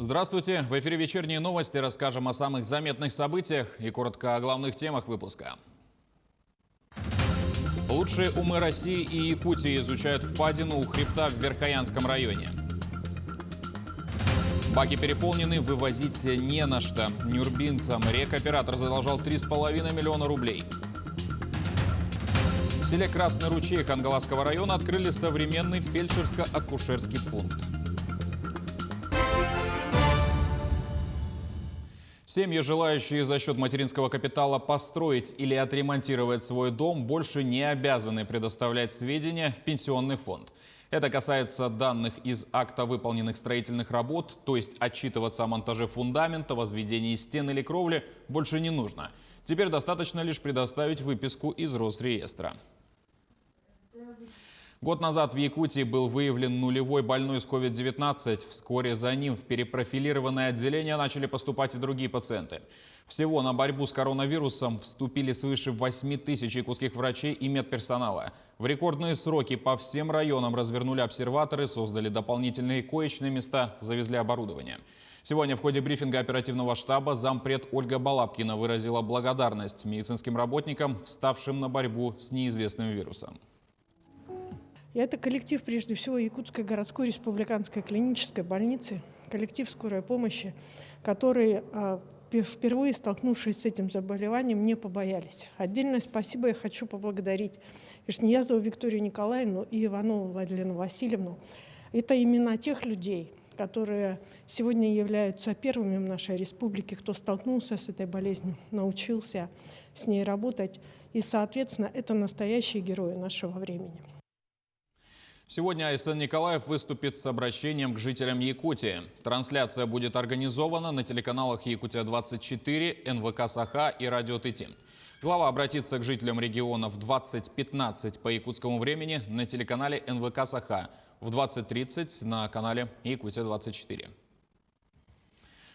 Здравствуйте! В эфире «Вечерние новости». Расскажем о самых заметных событиях и коротко о главных темах выпуска. Лучшие умы России и Якутии изучают впадину у хребта в Верхоянском районе. Баки переполнены, вывозить не на что. Нюрбинцам рекоператор задолжал 3,5 миллиона рублей. В селе Красный ручей Хангаласского района открыли современный фельдшерско-акушерский пункт. Семьи, желающие за счет материнского капитала построить или отремонтировать свой дом, больше не обязаны предоставлять сведения в пенсионный фонд. Это касается данных из акта выполненных строительных работ, то есть отчитываться о монтаже фундамента, возведении стен или кровли больше не нужно. Теперь достаточно лишь предоставить выписку из Росреестра. Год назад в Якутии был выявлен нулевой больной с COVID-19. Вскоре за ним в перепрофилированное отделение начали поступать и другие пациенты. Всего на борьбу с коронавирусом вступили свыше 8 тысяч якутских врачей и медперсонала. В рекордные сроки по всем районам развернули обсерваторы, создали дополнительные коечные места, завезли оборудование. Сегодня в ходе брифинга оперативного штаба зампред Ольга Балабкина выразила благодарность медицинским работникам, вставшим на борьбу с неизвестным вирусом. И это коллектив, прежде всего, Якутской городской республиканской клинической больницы, коллектив скорой помощи, которые, впервые столкнувшись с этим заболеванием, не побоялись. Отдельное спасибо я хочу поблагодарить Ишниязову Викторию Николаевну и Иванову Владлену Васильевну. Это имена тех людей, которые сегодня являются первыми в нашей республике, кто столкнулся с этой болезнью, научился с ней работать. И, соответственно, это настоящие герои нашего времени. Сегодня Айсен Николаев выступит с обращением к жителям Якутии. Трансляция будет организована на телеканалах «Якутия-24», НВК «Саха» и «Радио Тытин». Глава обратится к жителям региона в 20:15 по якутскому времени на телеканале НВК «Саха», в 20:30 на канале «Якутия-24».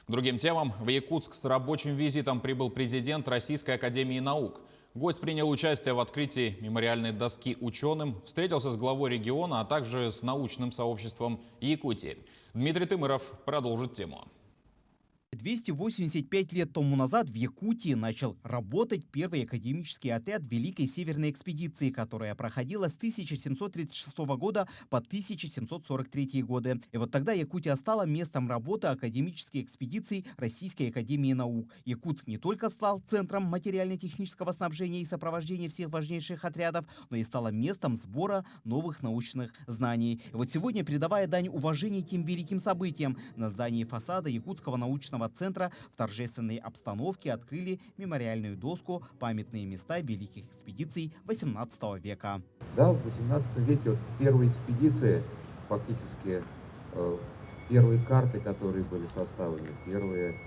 К другим темам. В Якутск с рабочим визитом прибыл президент Российской академии наук. Гость принял участие в открытии мемориальной доски ученым, встретился с главой региона, а также с научным сообществом Якутии. Дмитрий Тымыров продолжит тему. 285 лет тому назад в Якутии начал работать первый академический отряд Великой Северной экспедиции, которая проходила с 1736 года по 1743 годы. И вот тогда Якутия стала местом работы академической экспедиции Российской академии наук. Якутск не только стал центром материально-технического снабжения и сопровождения всех важнейших отрядов, но и стала местом сбора новых научных знаний. И вот сегодня, передавая дань уважения тем великим событиям, на здании фасада Якутского научного центра в торжественной обстановке открыли мемориальную доску «Памятные места великих экспедиций XVIII века». Да, в XVIII веке первые экспедиции, фактически первые карты, которые были составлены, первые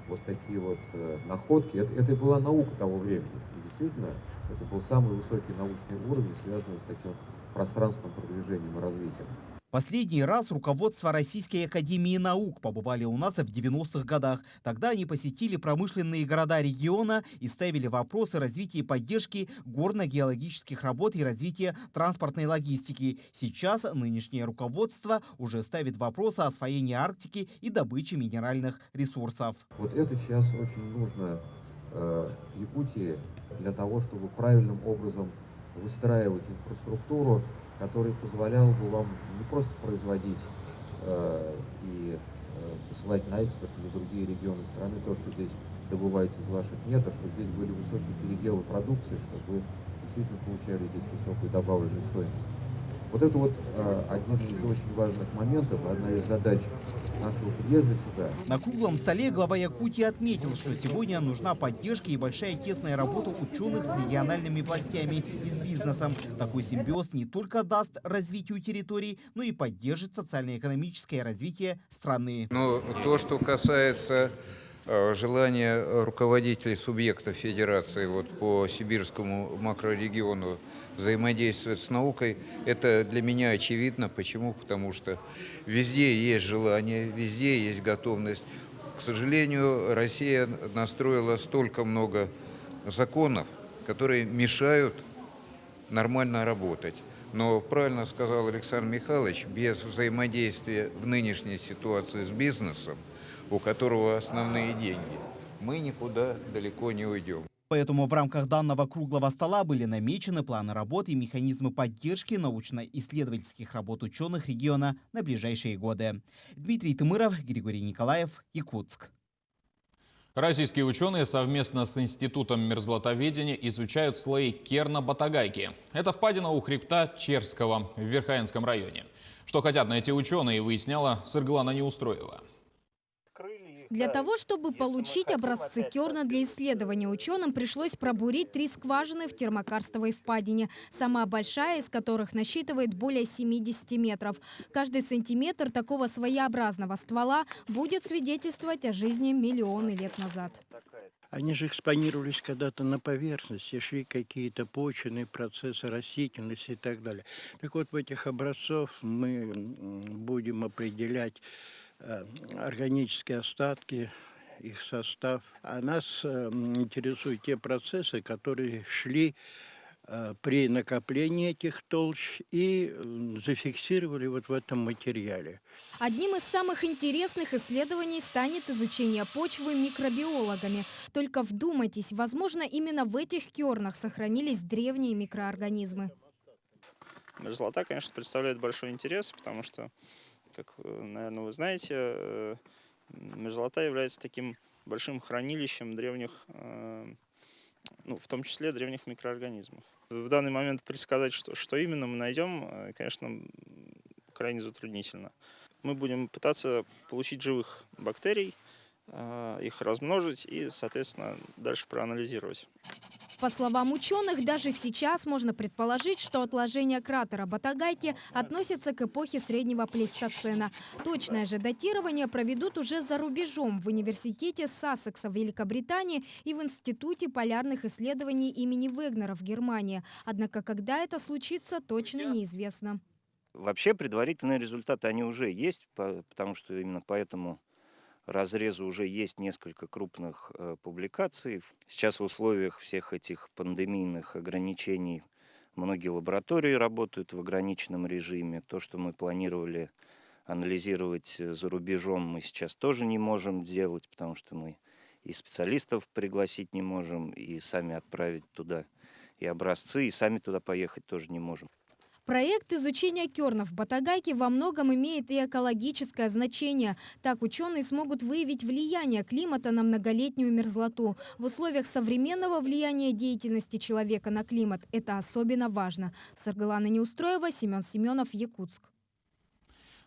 вот такие вот находки, это была наука того времени. И действительно, это был самый высокий научный уровень, связанный с таким пространственным продвижением и развитием. Последний раз руководство Российской академии наук побывали у нас в 90-х годах. Тогда они посетили промышленные города региона и ставили вопросы развития и поддержки горно-геологических работ и развития транспортной логистики. Сейчас нынешнее руководство уже ставит вопросы освоения Арктики и добычи минеральных ресурсов. Вот это сейчас очень нужно Якутии для того, чтобы правильным образом выстраивать инфраструктуру, который позволял бы вам не просто производить и посылать на экспорт или другие регионы страны то, что здесь добывается из ваших недр, а чтобы здесь были высокие переделы продукции, чтобы вы действительно получали здесь высокую добавленную стоимость. Вот это вот один из очень важных моментов, одна из задач нашего приезда сюда. На круглом столе глава Якутии отметил, что сегодня нужна поддержка и большая тесная работа ученых с региональными властями и с бизнесом. Такой симбиоз не только даст развитию территорий, но и поддержит социально-экономическое развитие страны. Но то, что касается желания руководителей субъектов федерации по сибирскому макрорегиону взаимодействовать с наукой, это для меня очевидно. Почему? Потому что везде есть желание, везде есть готовность. К сожалению, Россия настроила столько много законов, которые мешают нормально работать. Но правильно сказал Александр Михайлович, без взаимодействия в нынешней ситуации с бизнесом у которого основные деньги. Мы никуда далеко не уйдем. Поэтому в рамках данного круглого стола были намечены планы работы и механизмы поддержки научно-исследовательских работ ученых региона на ближайшие годы. Дмитрий Тымыров, Григорий Николаев, Якутск. Российские ученые совместно с Институтом мерзлотоведения изучают слои Керна-Батагайки. Это впадина у хребта Черского в Верхоянском районе. Что хотят найти ученые, выясняла Сырглана Неустроева. Для того, чтобы получить образцы керна для исследования, ученым пришлось пробурить 3 скважины в термокарстовой впадине, самая большая из которых насчитывает более 70 метров. Каждый сантиметр такого своеобразного ствола будет свидетельствовать о жизни миллионы лет назад. Они же экспонировались когда-то на поверхности, шли какие-то почвенные процессы, растительности и так далее. Так вот, в этих образцах мы будем определять органические остатки, их состав. А нас интересуют те процессы, которые шли при накоплении этих толщ и зафиксировали вот в этом материале. Одним из самых интересных исследований станет изучение почвы микробиологами. Только вдумайтесь, возможно, именно в этих кернах сохранились древние микроорганизмы. Мерзлота, конечно, представляет большой интерес, потому что, как, наверное, вы знаете, мерзлота является таким большим хранилищем древних, в том числе древних микроорганизмов. В данный момент предсказать, что именно мы найдем, конечно, крайне затруднительно. Мы будем пытаться получить живых бактерий, их размножить и, соответственно, дальше проанализировать. По словам ученых, даже сейчас можно предположить, что отложение кратера Батагайки относится к эпохе среднего плейстоцена. Точное же датирование проведут уже за рубежом в университете Сассекса в Великобритании и в Институте полярных исследований имени Вегнера в Германии. Однако, когда это случится, точно неизвестно. Вообще предварительные результаты, они уже есть, потому что именно поэтому разрезу уже есть несколько крупных публикаций. Сейчас в условиях всех этих пандемийных ограничений многие лаборатории работают в ограниченном режиме. То, что мы планировали анализировать за рубежом, мы сейчас тоже не можем делать, потому что мы и специалистов пригласить не можем, и сами отправить туда и образцы, и сами туда поехать тоже не можем. Проект изучения кернов в Батагайке во многом имеет и экологическое значение. Так ученые смогут выявить влияние климата на многолетнюю мерзлоту. В условиях современного влияния деятельности человека на климат это особенно важно. Сырглана Неустроева, Семен Семенов, Якутск.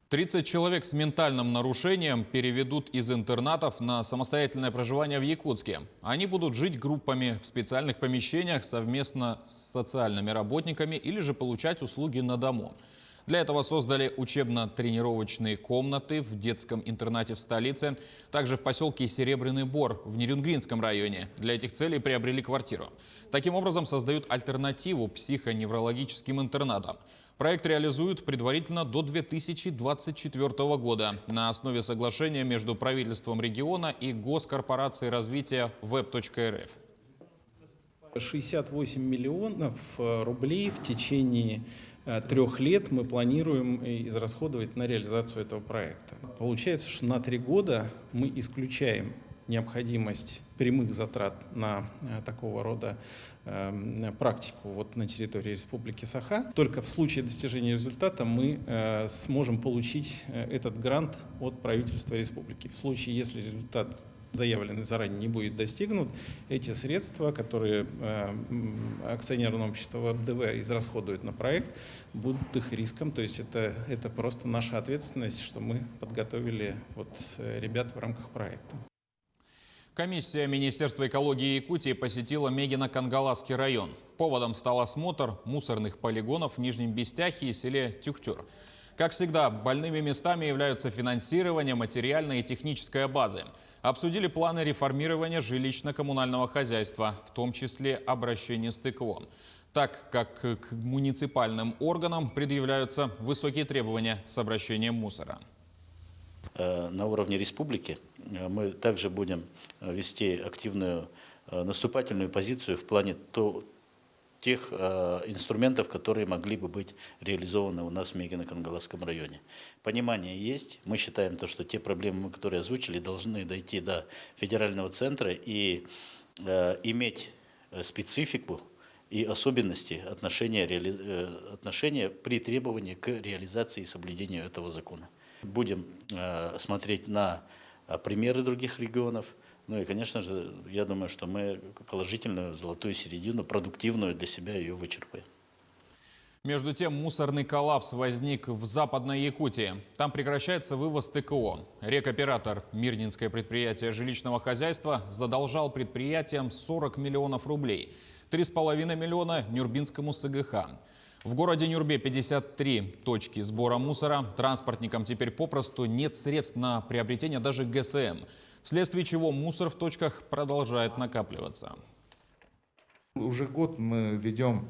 30 человек с ментальным нарушением переведут из интернатов на самостоятельное проживание в Якутске. Они будут жить группами в специальных помещениях совместно с социальными работниками или же получать услуги на дому. Для этого создали учебно-тренировочные комнаты в детском интернате в столице, также в поселке Серебряный Бор в Нерюнгринском районе. Для этих целей приобрели квартиру. Таким образом создают альтернативу психоневрологическим интернатам. Проект реализуют предварительно до 2024 года на основе соглашения между правительством региона и Госкорпорацией развития Web.рф. 68 миллионов рублей в течение 3 лет мы планируем израсходовать на реализацию этого проекта. Получается, что на 3 года мы исключаем необходимость прямых затрат на такого рода практику на территории Республики Саха. Только в случае достижения результата мы сможем получить этот грант от правительства республики. В случае, если результат заявленный заранее не будет достигнут, эти средства, которые акционерное общество Веб-ДВ израсходует на проект, будут их риском. То есть это просто наша ответственность, что мы подготовили ребят в рамках проекта. Комиссия Министерства экологии Якутии посетила Мегино-Кангаласский район. Поводом стал осмотр мусорных полигонов в Нижнем Бестяхе и селе Тюхтюр. Как всегда, больными местами являются финансирование, материальная и техническая базы. Обсудили планы реформирования жилищно-коммунального хозяйства, в том числе обращение с ТКО. Так как к муниципальным органам предъявляются высокие требования с обращением мусора. На уровне республики мы также будем вести активную наступательную позицию в плане тех инструментов, которые могли бы быть реализованы у нас в Мегино-Кангаласском районе. Понимание есть. Мы считаем, что те проблемы, которые озвучили, должны дойти до федерального центра и иметь специфику и особенности отношения при требовании к реализации и соблюдению этого закона. Будем смотреть на примеры других регионов. Ну и, конечно же, я думаю, что мы положительную золотую середину, продуктивную для себя ее вычерпаем. Между тем, мусорный коллапс возник в Западной Якутии. Там прекращается вывоз ТКО. Рекоператор, Мирнинское предприятие жилищного хозяйства, задолжал предприятиям 40 миллионов рублей. 3,5 миллиона Нюрбинскому СГХ. В городе Нюрбе 53 точки сбора мусора. Транспортникам теперь попросту нет средств на приобретение даже ГСМ. Вследствие чего мусор в точках продолжает накапливаться. Уже год мы ведем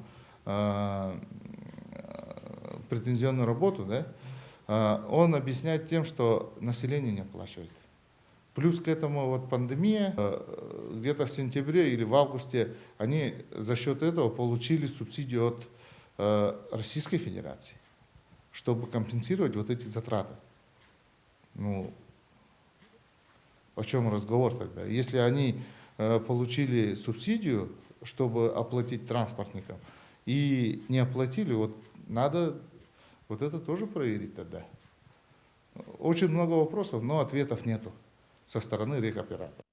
претензионную работу, да? Он объясняет тем, что население не оплачивает. Плюс к этому вот пандемия, где-то в сентябре или в августе они за счет этого получили субсидию от Российской Федерации, чтобы компенсировать вот эти затраты. Ну, о чем разговор тогда? Если они получили субсидию, чтобы оплатить транспортникам, и не оплатили, вот надо вот это тоже проверить тогда. Очень много вопросов, но ответов нету со стороны рекоператора.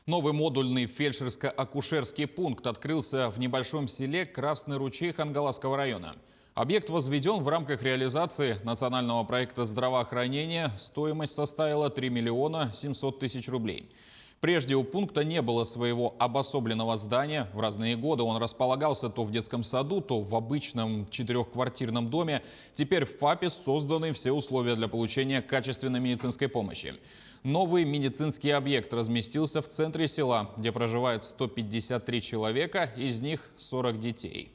Новый модульный фельдшерско-акушерский пункт открылся в небольшом селе Красный ручей Хангаласского района. Объект возведен в рамках реализации национального проекта здравоохранения. Стоимость составила 3 миллиона 700 тысяч рублей. Прежде у пункта не было своего обособленного здания. В разные годы он располагался то в детском саду, то в обычном 4-квартирном доме. Теперь в ФАПе созданы все условия для получения качественной медицинской помощи. Новый медицинский объект разместился в центре села, где проживает 153 человека, из них 40 детей.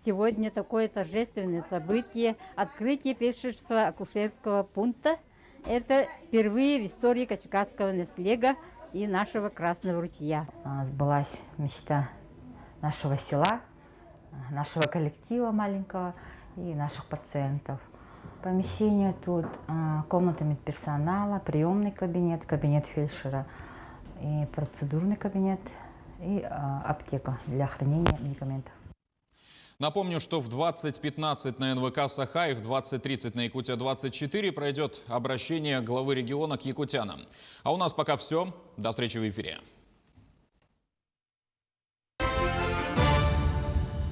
Сегодня такое торжественное событие – открытие фельдшерского акушерского пункта. Это впервые в истории качкатского наследия и нашего Красного ручья. Сбылась мечта нашего села, нашего коллектива маленького и наших пациентов. Помещение тут комната медперсонала, приемный кабинет, кабинет фельдшера, и процедурный кабинет, и аптека для хранения медикаментов. Напомню, что в 20:15 на НВК «Саха» и в 20:30 на Якутия-24 пройдет обращение главы региона к якутянам. А у нас пока все. До встречи в эфире.